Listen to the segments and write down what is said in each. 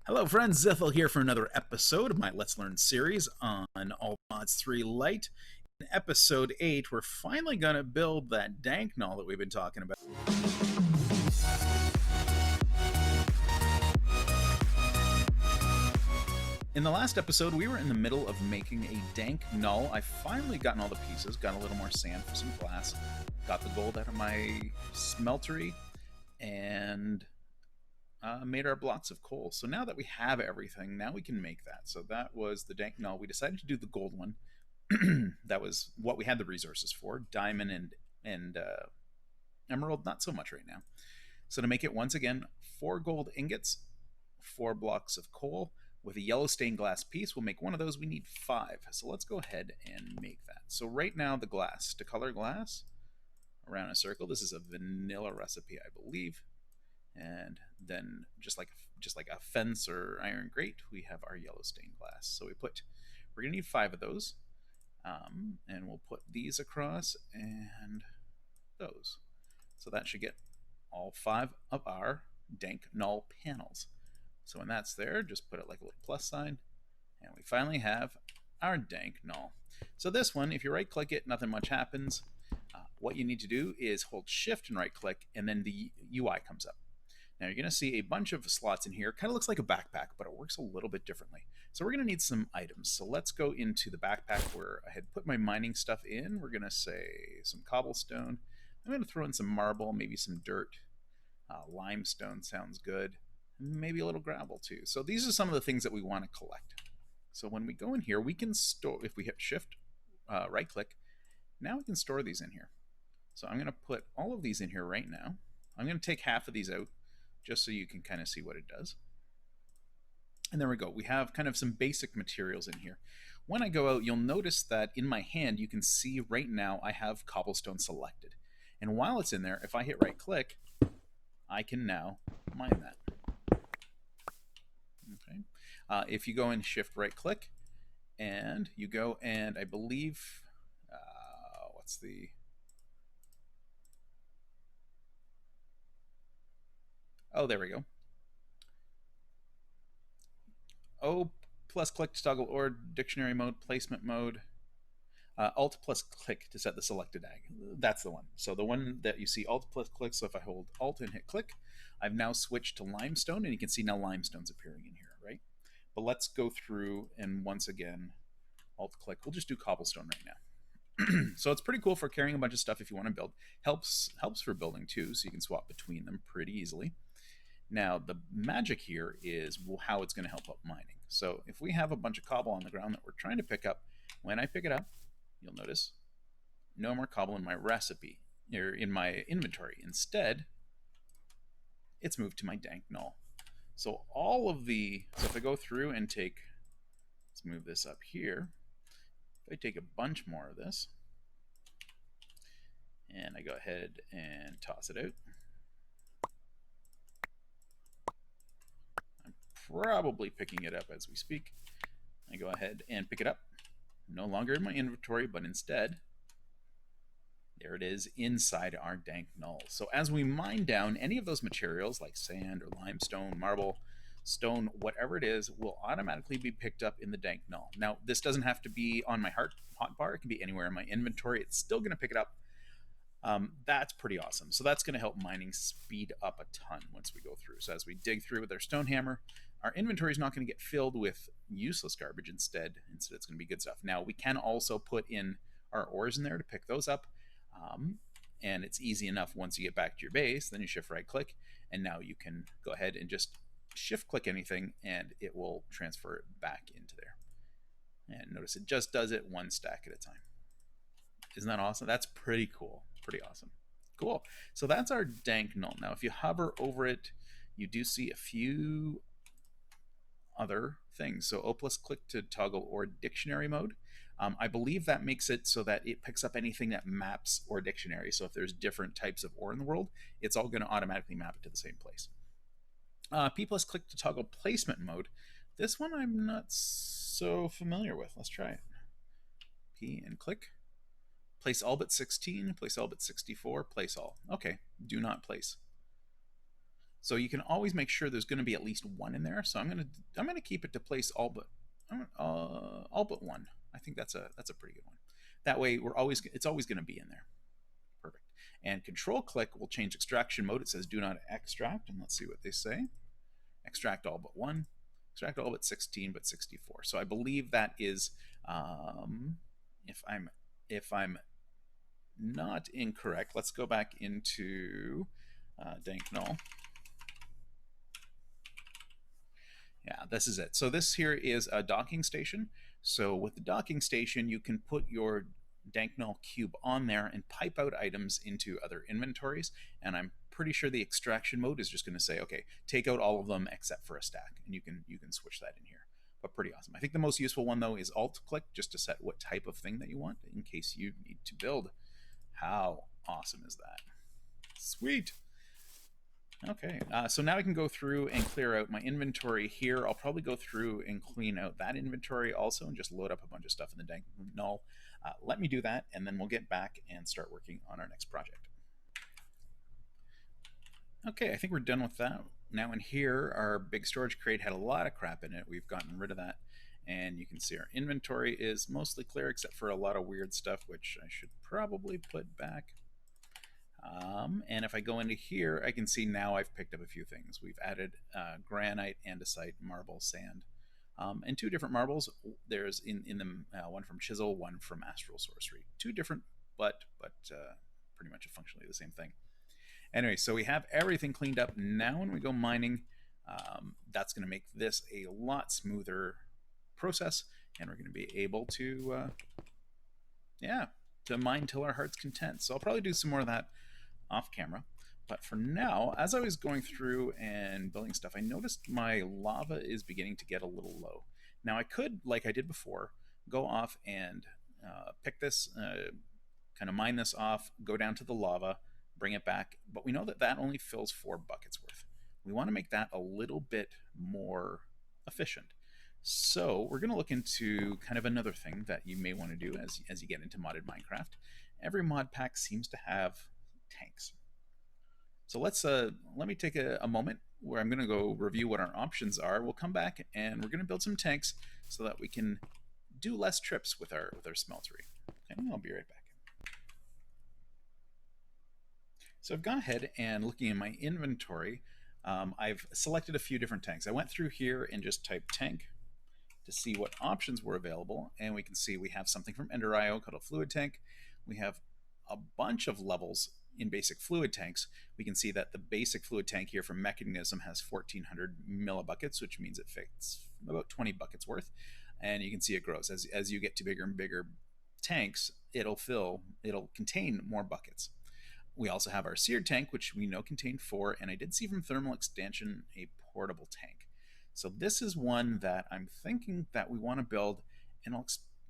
Hello friends, Zethel here for another episode of my Let's Learn series on All Mods 3 Lite. In episode 8, we're finally going to build that Dank Null that we've been talking about. In the last episode, we were in the middle of making a Dank Null. I finally gotten all the pieces, got a little more sand for some glass, got the gold out of my smeltery, and made our blocks of coal. So now that we have everything, now we can make that. So that was the Dank Null. We decided to do the gold one. That was what we had the resources for. Diamond and emerald, not so much right now. So to make it, once again, 4 gold ingots, 4 blocks of coal. With a yellow stained glass piece, we'll make one of those. We need 5. So let's go ahead and make that. So right now, the glass, to color glass around a circle, this is a vanilla recipe, I believe. And then just like a fence or iron grate, we have our yellow stained glass. So we're gonna need 5 of those, and we'll put these across and those. So that should get all 5 of our Dank Null panels. So when that's there, just put it like a little plus sign, and we finally have our Dank Null. So this one, if you right click it, nothing much happens. What you need to do is hold shift and right click, and then the UI comes up. Now you're going to see a bunch of slots in here. Kind of looks like a backpack, but it works a little bit differently. So we're going to need some items. So let's go into the backpack where I had put my mining stuff in. We're going to say some cobblestone. I'm going to throw in some marble, maybe some dirt. Limestone sounds good. Maybe a little gravel too. So these are some of the things that we want to collect. So when we go in here, we can store, if we hit shift, right click, now we can store these in here. So I'm going to put all of these in here right now. I'm going to take half of these out, just so you can kind of see what it does. And there we go. We have kind of some basic materials in here. When I go out, you'll notice that in my hand, you can see right now I have cobblestone selected. And while it's in there, if I hit right click, I can now mine that. Okay. If you go in shift right click, and you go and I believe, what's the... Oh, there we go. O plus click to toggle or dictionary mode, placement mode. Alt plus click to set the selected ag. That's the one. So the one that you see Alt plus click, so if I hold Alt and hit click, I've now switched to limestone, and you can see now limestone's appearing in here, right? But let's go through and once again, Alt click. We'll just do cobblestone right now. So it's pretty cool for carrying a bunch of stuff if you want to build. Helps for building too, so you can swap between them pretty easily. Now, the magic here is how it's going to help out mining. So if we have a bunch of cobble on the ground that we're trying to pick up, when I pick it up, you'll notice no more cobble in my recipe, or in my inventory. Instead, it's moved to my Dank Null. So if I go through and let's move this up here. If I take a bunch more of this, and I go ahead and toss it out, probably picking it up as we speak. I go ahead and pick it up. No longer in my inventory, but instead, there it is inside our Dank Null. So as we mine down any of those materials like sand or limestone, marble, stone, whatever it is, will automatically be picked up in the Dank Null. Now, this doesn't have to be on my hotbar. It can be anywhere in my inventory. It's still going to pick it up. That's pretty awesome. So that's going to help mining speed up a ton once we go through. So as we dig through with our stone hammer, our inventory is not going to get filled with useless garbage. Instead it's going to be good stuff. Now we can also put in our ores in there to pick those up, and it's easy enough once you get back to your base. Then you shift right click, and now you can go ahead and just shift click anything, and it will transfer it back into there. And notice it just does it 1 stack at a time. Isn't that awesome? That's pretty cool. Pretty awesome. Cool. So that's our Dank Null. Now, if you hover over it, you do see a few other things. So O plus click to toggle or dictionary mode. I believe that makes it so that it picks up anything that maps or dictionary. So if there's different types of ore in the world, it's all going to automatically map it to the same place. P plus click to toggle placement mode. This one I'm not so familiar with. Let's try it. P and click. Place all but 16, place all but 64, place all. Okay, do not place. So you can always make sure there's going to be at least one in there. So I'm gonna keep it to place all but one. I think that's a pretty good one. That way it's always going to be in there. Perfect. And control click will change extraction mode. It says do not extract, and let's see what they say. Extract all but one. Extract all but 16, but 64. So I believe that is, if I'm not incorrect, let's go back into Dank Null. Yeah, this is it. So this here is a docking station. So with the docking station, you can put your Dank Null cube on there and pipe out items into other inventories. And I'm pretty sure the extraction mode is just going to say, okay, take out all of them except for a stack, and you can switch that in here. But pretty awesome. I think the most useful one though is Alt click, just to set what type of thing that you want in case you need to build. How awesome is that? Sweet. Okay, so now I can go through and clear out my inventory here. I'll probably go through and clean out that inventory also and just load up a bunch of stuff in the Dank Null. Let me do that, and then we'll get back and start working on our next project. Okay, I think we're done with that. Now in here, our big storage crate had a lot of crap in it. We've gotten rid of that. And you can see our inventory is mostly clear except for a lot of weird stuff, which I should probably put back. And if I go into here, I can see now I've picked up a few things. We've added granite, andesite, marble, sand, and two different marbles. There's in them one from Chisel, one from Astral Sorcery. Two different, but pretty much functionally the same thing. Anyway, so we have everything cleaned up. Now when we go mining, that's going to make this a lot smoother process, and we're going to be able to, to mine till our heart's content. So I'll probably do some more of that off camera. But for now, as I was going through and building stuff, I noticed my lava is beginning to get a little low. Now I could, like I did before, go off and pick this, kind of mine this off, go down to the lava, bring it back, but we know that that only fills 4 buckets worth. We want to make that a little bit more efficient. So we're going to look into kind of another thing that you may want to do as you get into modded Minecraft. Every mod pack seems to have tanks. So let me take a moment where I'm going to go review what our options are. We'll come back and we're going to build some tanks so that we can do less trips with our smeltery. Okay, I'll be right back. So I've gone ahead and looking in my inventory, I've selected a few different tanks. I went through here and just typed tank to see what options were available, and we can see we have something from Ender.io called a fluid tank. We have a bunch of levels in basic fluid tanks. We can see that the basic fluid tank here from Mechanism has 1400 millibuckets, which means it fits about 20 buckets worth, and you can see it grows. As you get to bigger and bigger tanks, it'll contain more buckets. We also have our seared tank, which we know contained 4, and I did see from Thermal Expansion a portable tank. So this is one that I'm thinking that we want to build, and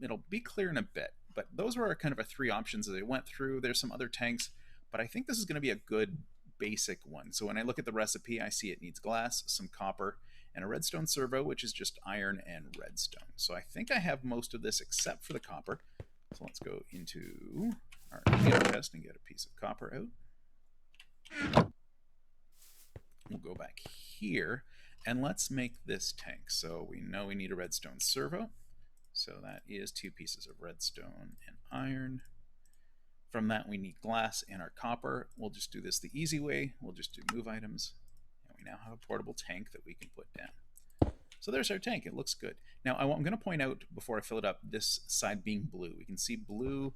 it'll be clear in a bit. But those were kind of our 3 options as I went through. There's some other tanks, but I think this is going to be a good basic one. So when I look at the recipe, I see it needs glass, some copper, and a redstone servo, which is just iron and redstone. So I think I have most of this except for the copper. So let's go into our chest and get a piece of copper out. We'll go back here and let's make this tank. So we know we need a redstone servo. So that is 2 pieces of redstone and iron. From that we need glass and our copper. We'll just do this the easy way. We'll just do move items. And we now have a portable tank that we can put down. So there's our tank. It looks good. Now I'm going to point out before I fill it up this side being blue. We can see blue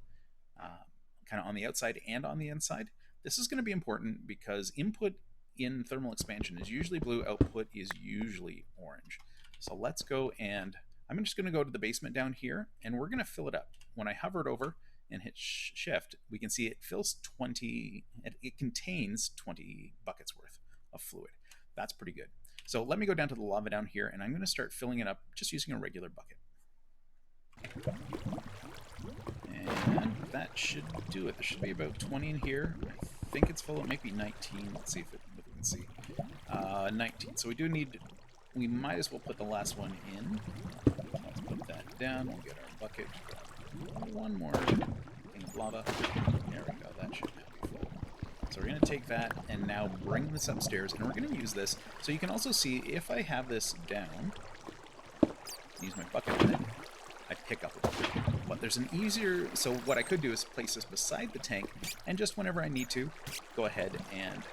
kind of on the outside and on the inside. This is going to be important because input in thermal expansion is usually blue, output is usually orange. So let's go and I'm just going to go to the basement down here and we're going to fill it up. When I hover it over and hit shift, we can see it fills 20, it contains 20 buckets worth of fluid. That's pretty good. So let me go down to the lava down here and I'm going to start filling it up just using a regular bucket. And that should do it. There should be about 20 in here. I think it's full. It might be 19. Let's see if we can see. 19. So we might as well put the last one in. Let's put that down. We'll get our bucket. One more thing of lava. There we go. That should now be full. So we're going to take that and now bring this upstairs, and we're going to use this. So you can also see if I have this down, use my bucket on it, I pick up a bucket. But there's an easier, so what I could do is place this beside the tank, and just whenever I need to, go ahead and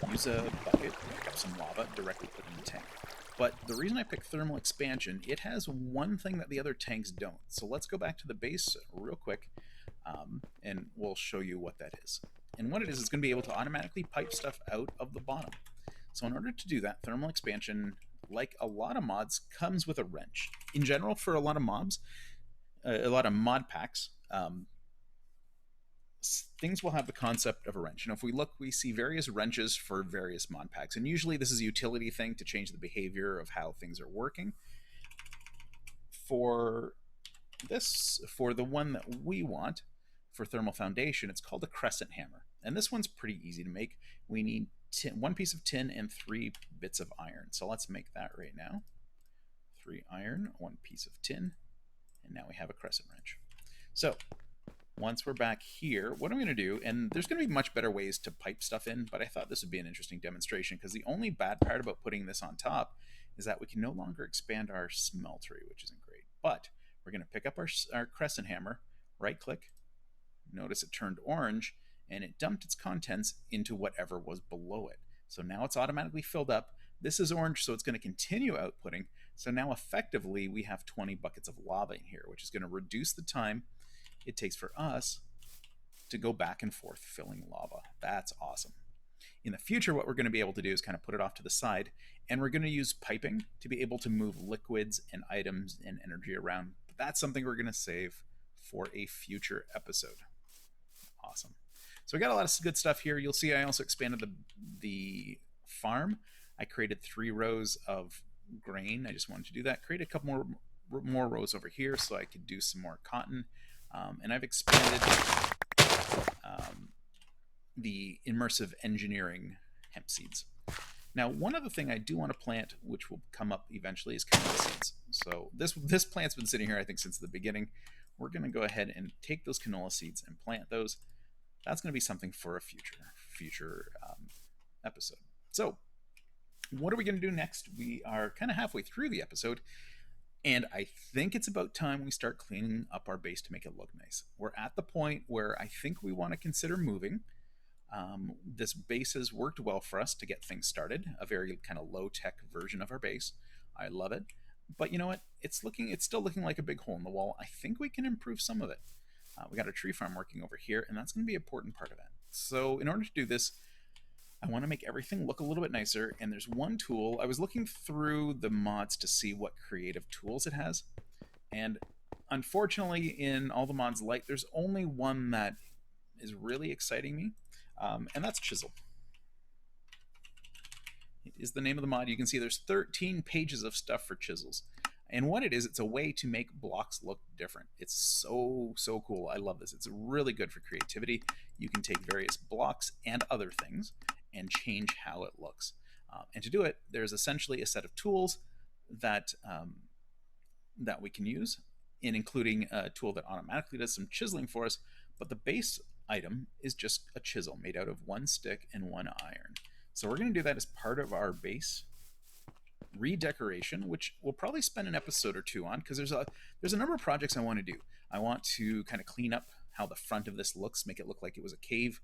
use a bucket, pick up some lava, directly put in the tank. But the reason I picked thermal expansion, it has one thing that the other tanks don't. So let's go back to the base real quick, and we'll show you what that is. And what it is, it's going to be able to automatically pipe stuff out of the bottom. So in order to do that, thermal expansion, like a lot of mods, comes with a wrench. In general, for a lot of mobs, a lot of mod packs, things will have the concept of a wrench. And if we look, we see various wrenches for various mod packs. And usually this is a utility thing to change the behavior of how things are working. For this, for the one that we want, for thermal foundation, it's called a crescent hammer. And this one's pretty easy to make. We need one piece of tin and 3 bits of iron. So let's make that right now. 3 iron, 1 piece of tin, and now we have a crescent wrench. So once we're back here, what I'm going to do, and there's going to be much better ways to pipe stuff in, but I thought this would be an interesting demonstration, because the only bad part about putting this on top is that we can no longer expand our smeltery, which isn't great. But we're going to pick up our crescent hammer, right-click, notice it turned orange, and it dumped its contents into whatever was below it. So now it's automatically filled up. This is orange, so it's going to continue outputting. So now effectively we have 20 buckets of lava in here, which is going to reduce the time it takes for us to go back and forth filling lava. That's awesome. In the future, what we're going to be able to do is kind of put it off to the side, and we're going to use piping to be able to move liquids and items and energy around. But that's something we're going to save for a future episode. Awesome. So we got a lot of good stuff here. You'll see I also expanded the farm. I created 3 rows of grain. I just wanted to do that. Create a couple more rows over here so I could do some more cotton. And I've expanded the immersive engineering hemp seeds. Now, one other thing I do want to plant, which will come up eventually, is canola seeds. So this plant's been sitting here, I think, since the beginning. We're going to go ahead and take those canola seeds and plant those. That's going to be something for a future episode. So what are we going to do next? We are kind of halfway through the episode, and I think it's about time we start cleaning up our base to make it look nice. We're at the point where I think we want to consider moving. This base has worked well for us to get things started, a very kind of low-tech version of our base. I love it. But you know what? It's still looking like a big hole in the wall. I think we can improve some of it. We got a tree farm working over here, and that's going to be an important part of it. So in order to do this, I want to make everything look a little bit nicer, and there's one tool. I was looking through the mods to see what creative tools it has, and unfortunately in all the mods Lite, there's only one that is really exciting me, and that's Chisel. It is the name of the mod. You can see there's 13 pages of stuff for chisels. And what it is, it's a way to make blocks look different. It's so cool. I love this. It's really good for creativity. You can take various blocks and other things and change how it looks. And to do it, there's essentially a set of tools that we can use, including a tool that automatically does some chiseling for us. But the base item is just a chisel made out of 1 stick and 1 iron. So we're going to do that as part of our base redecoration, which we'll probably spend an episode or 2 on, because there's a number of projects I want to do. I want to kind of clean up how the front of this looks, make it look like it was a cave.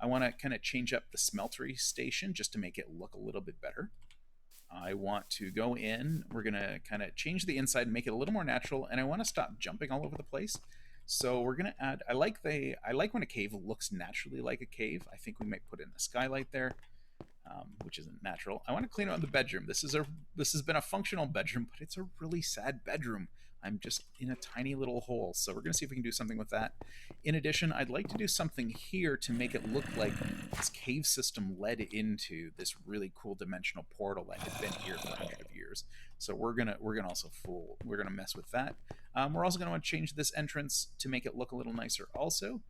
I want to kind of change up the smeltery station just to make it look a little bit better. I want to go in, we're going to kind of change the inside and make it a little more natural, and I want to stop jumping all over the place. So we're going to add, I like when a cave looks naturally like a cave. I think we might put in a skylight there. Which isn't natural. I want to clean out the bedroom. This has been a functional bedroom, but it's a really sad bedroom. I'm just in a tiny little hole, so we're going to see if we can do something with that. In addition, I'd like to do something here to make it look like this cave system led into this really cool dimensional portal that had been here for hundreds of years. So we're gonna mess with that. We're also going to want to change this entrance to make it look a little nicer also.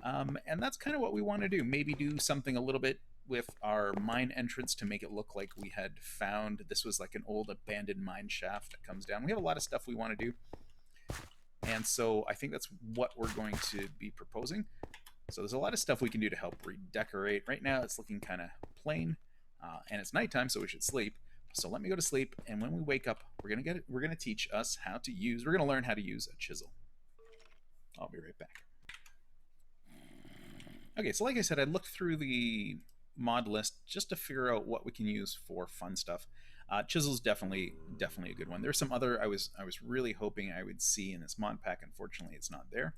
And that's kind of what we want to do. Maybe do something a little bit with our mine entrance to make it look like we had found this was like an old abandoned mine shaft that comes down. We have a lot of stuff we want to do, and so I think that's what we're going to be proposing. So there's a lot of stuff we can do to help redecorate. Right now it's looking kind of plain, and it's nighttime, so we should sleep. So let me go to sleep, and when we wake up, we're gonna teach us how to use. We're gonna learn how to use a chisel. I'll be right back. Okay, so like I said, I looked through the mod list just to figure out what we can use for fun stuff. Chisel's definitely a good one. There's some other I was really hoping I would see in this mod pack. Unfortunately, it's not there.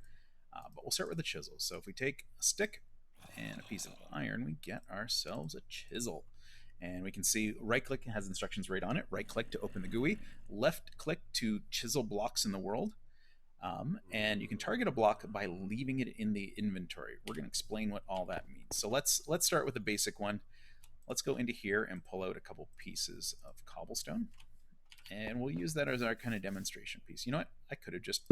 But we'll start with the chisel. So if we take a stick and a piece of iron, we get ourselves a chisel. And we can see right click has instructions right on it. Right click to open the GUI, left click to chisel blocks in the world. And you can target a block by leaving it in the inventory. We're going to explain what all that means. So let's start with the basic one. Let's go into here and pull out a couple pieces of cobblestone. And we'll use that as our kind of demonstration piece. You know what? I could have just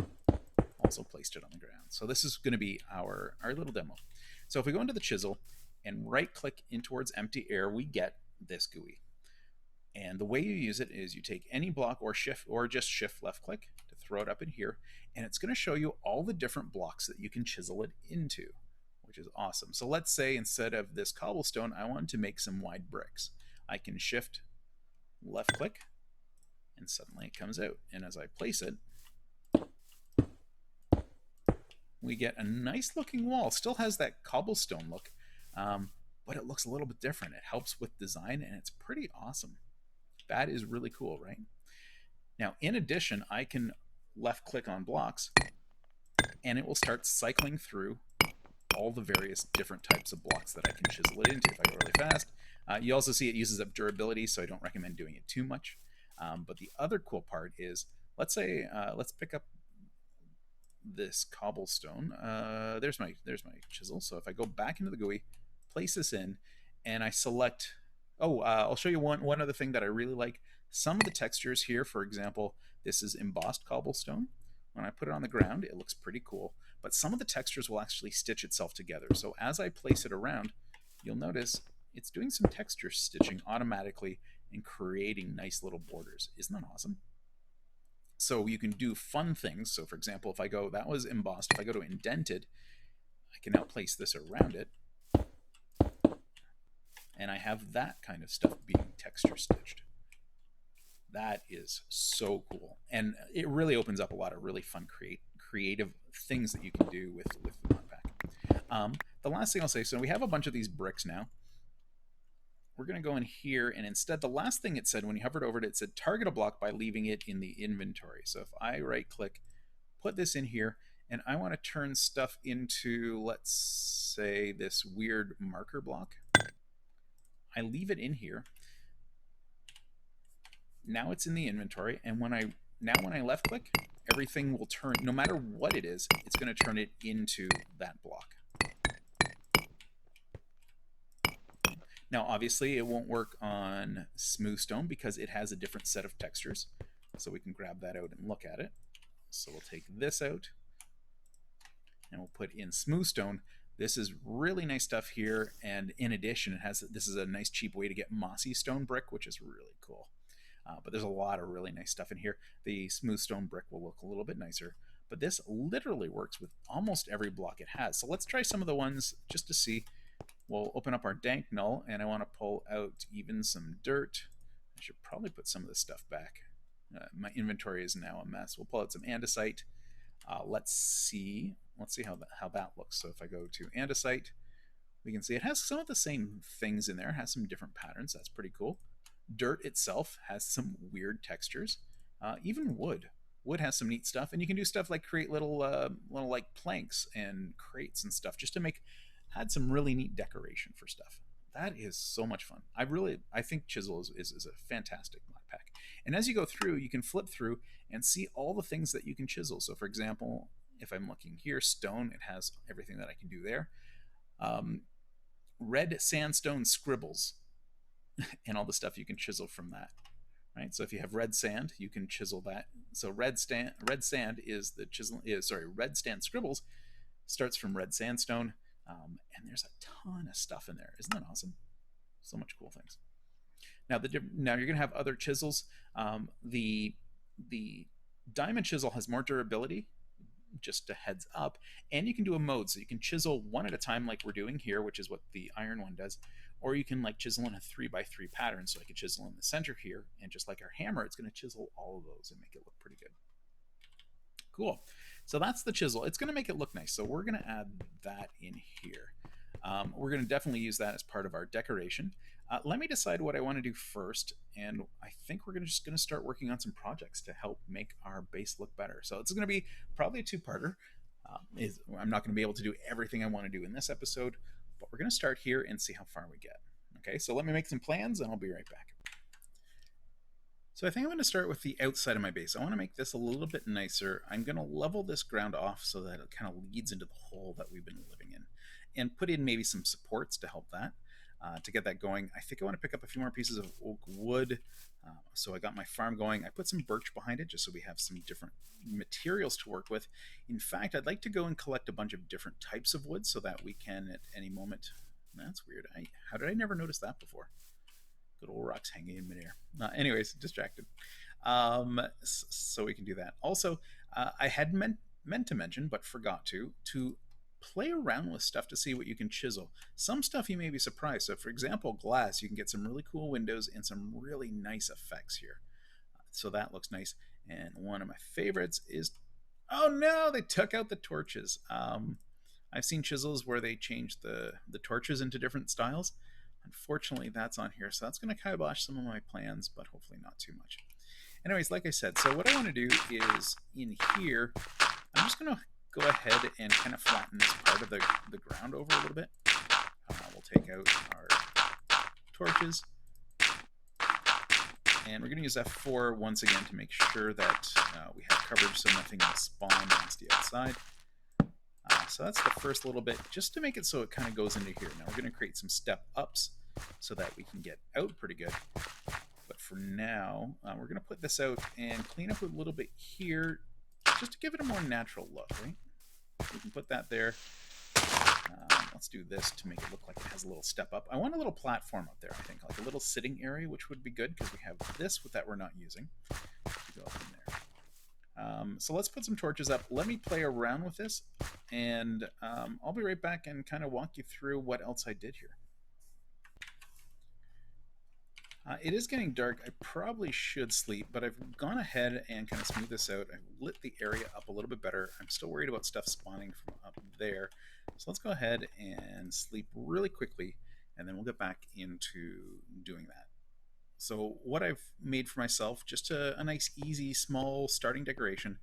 also placed it on the ground. So this is going to be our little demo. So if we go into the chisel and right click in towards empty air, we get this GUI. And the way you use it is you take any block or just shift left click to throw it up in here, and it's going to show you all the different blocks that you can chisel it into, which is awesome. So let's say instead of this cobblestone, I want to make some wide bricks. I can shift left click, and suddenly it comes out. And as I place it, we get a nice looking wall. Still has that cobblestone look, but it looks a little bit different. It helps with design, and it's pretty awesome. That is really cool, right? Now, in addition, I can left click on blocks, and it will start cycling through all the various different types of blocks that I can chisel it into. If I go really fast, you also see it uses up durability, so I don't recommend doing it too much. But the other cool part is, let's say, let's pick up this cobblestone. There's my chisel. So if I go back into the GUI, place this in, and I select. Oh, I'll show you one other thing that I really like. Some of the textures here, for example, this is embossed cobblestone. When I put it on the ground, it looks pretty cool. But some of the textures will actually stitch itself together. So as I place it around, you'll notice it's doing some texture stitching automatically and creating nice little borders. Isn't that awesome? So you can do fun things. So for example, if I go, that was embossed, if I go to indented, I can now place this around it, and I have that kind of stuff being texture stitched. That is so cool, and it really opens up a lot of really fun creative things that you can do with the mod pack. The last thing I'll say, so we have a bunch of these bricks now. We're going to go in here, and instead, the last thing it said when you hovered over it said target a block by leaving it in the inventory. So if I right click, put this in here, and I want to turn stuff into, let's say, this weird marker block, I leave it in here. Now it's in the inventory, and when I left click, everything will turn, no matter what it is, it's going to turn it into that block. Now, obviously, it won't work on smooth stone because it has a different set of textures. So we can grab that out and look at it. So we'll take this out, and we'll put in smooth stone. This is really nice stuff here, and in addition, this is a nice cheap way to get mossy stone brick, which is really cool. But there's a lot of really nice stuff in here. The smooth stone brick will look a little bit nicer, but this literally works with almost every block it has. So let's try some of the ones just to see. We'll open up our Dank Null, and I want to pull out even some dirt. I should probably put some of this stuff back. My inventory is now a mess. We'll pull out some andesite. Let's see how that looks. So if I go to andesite, we can see it has some of the same things in there. It has some different patterns. That's pretty cool. Dirt itself has some weird textures. Even wood. Wood has some neat stuff, and you can do stuff like create little like planks and crates and stuff just to add some really neat decoration for stuff. That is so much fun. I think Chisel is a fantastic mod pack. And as you go through, you can flip through and see all the things that you can chisel. So for example, if I'm looking here, stone, it has everything that I can do there. Red sandstone scribbles and all the stuff you can chisel from that. Right? So if you have red sand, you can chisel that. So red sand is the chisel red sand scribbles starts from red sandstone. And there's a ton of stuff in there. Isn't that awesome? So much cool things. Now you're gonna have other chisels. The diamond chisel has more durability. just a heads up. And you can do a mode, so you can chisel one at a time like we're doing here, which is what the iron one does, or you can like chisel in a 3x3 pattern. So I could chisel in the center here, and just like our hammer, it's going to chisel all of those and make it look pretty good. Cool. So that's the chisel. It's going to make it look nice. So we're going to add that in here. We're going to definitely use that as part of our decoration. Let me decide what I want to do first, and I think we're just going to start working on some projects to help make our base look better. So it's going to be probably a two-parter. I'm not going to be able to do everything I want to do in this episode, but we're going to start here and see how far we get. Okay, so let me make some plans, and I'll be right back. So I think I'm going to start with the outside of my base. I want to make this a little bit nicer. I'm going to level this ground off so that it kind of leads into the hole that we've been living in, and put in maybe some supports to help that, to get that going. I think I want to pick up a few more pieces of oak wood. So I got my farm going. I put some birch behind it just so we have some different materials to work with. In fact, I'd like to go and collect a bunch of different types of wood so that we can at any moment... That's weird. How did I never notice that before? Good old rocks hanging in midair. Anyways, distracted. So we can do that. Also, I had meant to mention, but forgot to play around with stuff to see what you can chisel. Some stuff you may be surprised. So for example, glass, you can get some really cool windows and some really nice effects here. So that looks nice. And one of my favorites is, oh no, they took out the torches. I've seen chisels where they change the torches into different styles. Unfortunately, that's on here, so that's going to kibosh some of my plans, but hopefully not too much. Anyways, like I said, so what I want to do is in here, I'm just going to go ahead and kind of flatten this part of the ground over a little bit. We'll take out our torches, and we're going to use F4 once again to make sure that we have coverage so nothing will spawn against the outside. So that's the first little bit, just to make it so it kind of goes into here. Now we're going to create some step ups so that we can get out pretty good. But for now, we're going to put this out and clean up a little bit here, just to give it a more natural look, right? We can put that there. Let's do this to make it look like it has a little step up. I want a little platform up there, I think, like a little sitting area, which would be good because we have this that we're not using. Go up in there. So let's put some torches up. Let me play around with this, and I'll be right back and kind of walk you through what else I did here. It is getting dark. I probably should sleep, but I've gone ahead and kind of smoothed this out. I've lit the area up a little bit better. I'm still worried about stuff spawning from up there. So let's go ahead and sleep really quickly, and then we'll get back into doing that. So what I've made for myself, just a nice, easy, small starting decoration,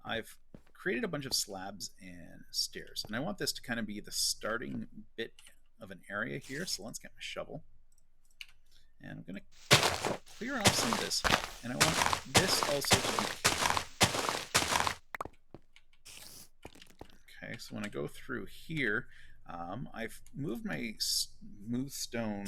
I've created a bunch of slabs and stairs. And I want this to kind of be the starting bit of an area here. So let's get my shovel. And I'm going to clear off some of this. And I want this also to be... Okay, so when I go through here, I've moved my smooth stone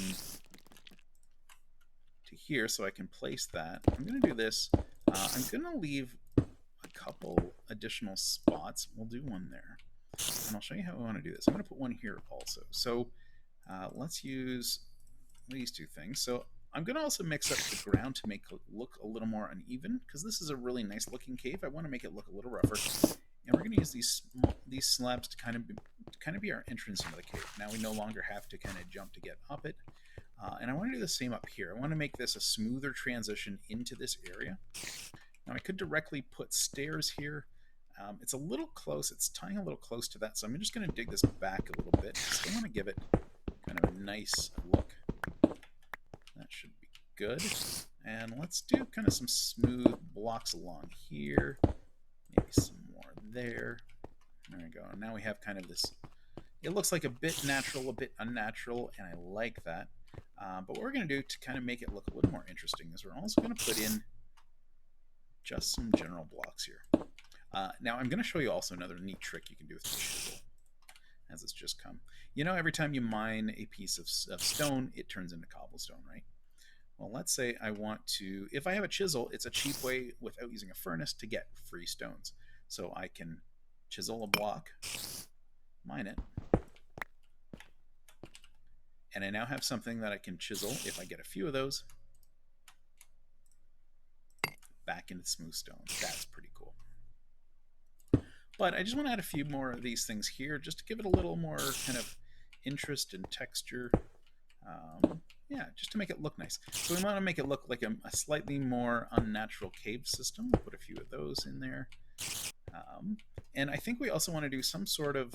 here so I can place that. I'm going to do this. I'm going to leave a couple additional spots. We'll do one there. And I'll show you how I want to do this. I'm going to put one here also. So let's use these two things. So I'm going to also mix up the ground to make it look a little more uneven, because this is a really nice looking cave. I want to make it look a little rougher. And we're going to use these slabs to kind of be our entrance into the cave. Now we no longer have to kind of jump to get up it. And I want to do the same up here. I want to make this a smoother transition into this area. Now I could directly put stairs here. It's a little close. It's tying a little close to that. So I'm just going to dig this back a little bit. I still want to give it kind of a nice look. That should be good. And let's do kind of some smooth blocks along here. Maybe some more there. There we go. And now we have kind of this. It looks like a bit natural, a bit unnatural, and I like that. But what we're going to do to kind of make it look a little more interesting is we're also going to put in just some general blocks here. Now I'm going to show you also another neat trick you can do with the chisel, as it's just come. You know, every time you mine a piece of stone, it turns into cobblestone, right? Well, let's say I want to, if I have a chisel, it's a cheap way without using a furnace to get free stones. So I can chisel a block, mine it, and I now have something that I can chisel, if I get a few of those, back into smooth stone. That's pretty cool. But I just want to add a few more of these things here just to give it a little more kind of interest and texture. Yeah, just to make it look nice. So we want to make it look like a slightly more unnatural cave system. We'll put a few of those in there. And I think we also want to do some sort of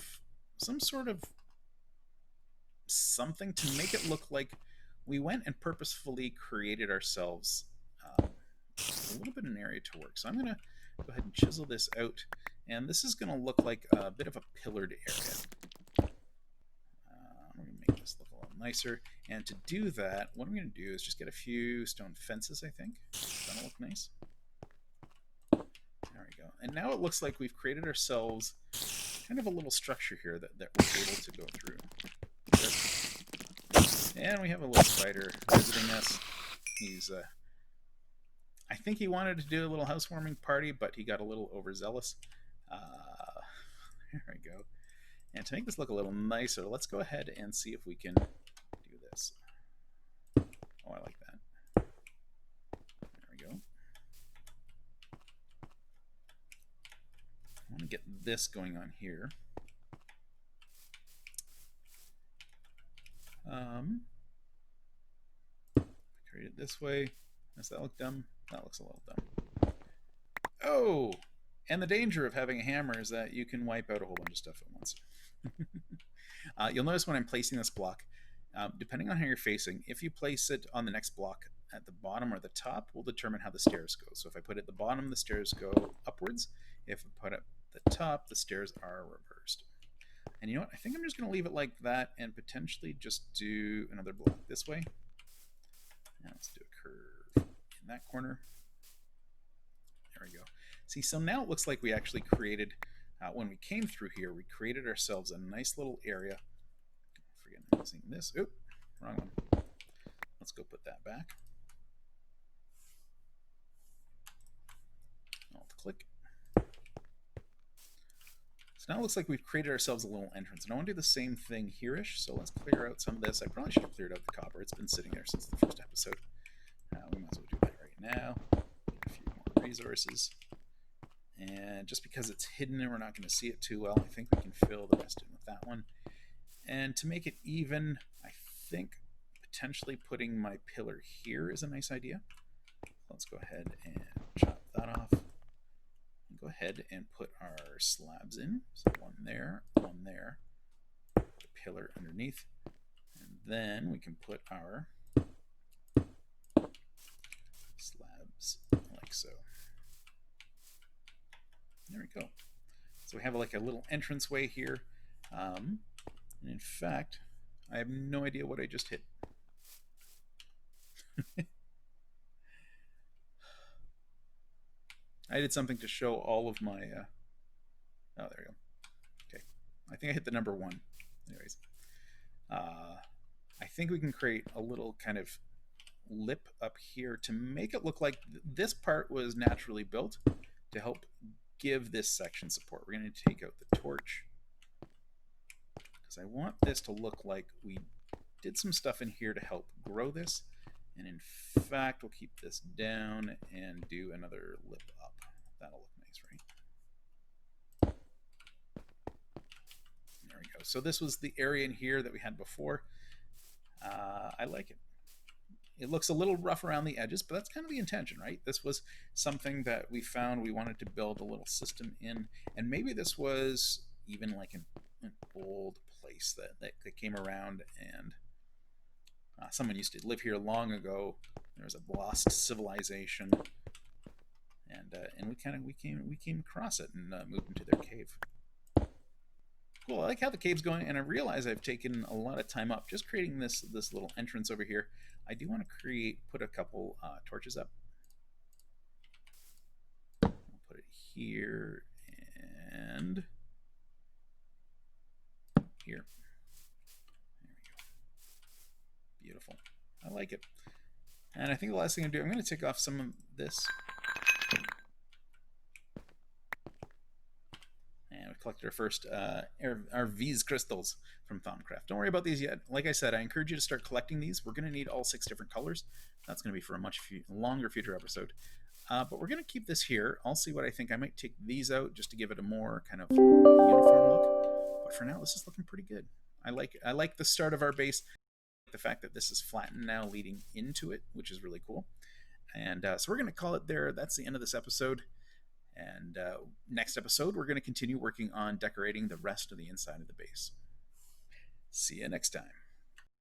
something to make it look like we went and purposefully created ourselves a little bit of an area to work. So I'm going to go ahead and chisel this out, and this is going to look like a bit of a pillared area. I'm going to make this look a little nicer, and to do that, what I'm going to do is just get a few stone fences, I think. That'll look nice. There we go. And now it looks like we've created ourselves kind of a little structure here that we're able to go through. And we have a little spider visiting us. He's, I think he wanted to do a little housewarming party, but he got a little overzealous. There we go. And to make this look a little nicer, let's go ahead and see if we can do this. Oh, I like that. There we go. I want to get this going on here. Create it this way. Does that look dumb? That looks a little dumb. Oh! And the danger of having a hammer is that you can wipe out a whole bunch of stuff at once. You'll notice when I'm placing this block, depending on how you're facing, if you place it on the next block at the bottom or the top, will determine how the stairs go. So if I put it at the bottom, the stairs go upwards. If I put it at the top, the stairs are reversed. And you know what? I think I'm just going to leave it like that and potentially just do another block this way. Now let's do a curve in that corner. There we go. See, so now it looks like we actually created, when we came through here, we created ourselves a nice little area. Forget I'm using this. Oop, wrong one. Let's go put that back. Alt-click. So now it looks like we've created ourselves a little entrance. And I want to do the same thing here-ish, so let's clear out some of this. I probably should have cleared out the copper. It's been sitting there since the first episode. We might as well do that right now. Get a few more resources. And just because it's hidden and we're not going to see it too well, I think we can fill the rest in with that one. And to make it even, I think potentially putting my pillar here is a nice idea. Let's go ahead and chop that off. And go ahead and put our slabs in. So one there, the pillar underneath. And then we can put our slabs like so. There we go. So we have like a little entranceway here. And in fact, I have no idea what I just hit. I did something to show all of my... oh, there we go. Okay. I think I hit the number 1. Anyways. I think we can create a little kind of lip up here to make it look like this part was naturally built to help give this section support. We're going to take out the torch because I want this to look like we did some stuff in here to help grow this. And in fact, we'll keep this down and do another lip up. That'll look nice, right? There we go. So this was the area in here that we had before. I like it. It looks a little rough around the edges, but that's kind of the intention, right? This was something that we found we wanted to build a little system in. And maybe this was even like an old place that came around and someone used to live here long ago. There was a lost civilization, and we came across it and moved into their cave. Cool. I like how the cave's going, and I realize I've taken a lot of time up just creating this little entrance over here. I do want to put a couple torches up. I'll put it here and here. There we go. Beautiful. I like it. And I think the last thing I'm going to do, I'm going to take off some of this. And we collected our first our V's crystals from Thaumcraft. Don't worry about these yet. Like I said, I encourage you to start collecting these. We're going to need all 6 different colors. That's going to be for a much longer future episode. But we're going to keep this here. I'll see what I think. I might take these out just to give it a more kind of uniform look. But for now, this is looking pretty good. I like the start of our base. The fact that this is flattened now leading into it, which is really cool. And so we're going to call it there. That's the end of this episode. And next episode, we're going to continue working on decorating the rest of the inside of the base. See you next time.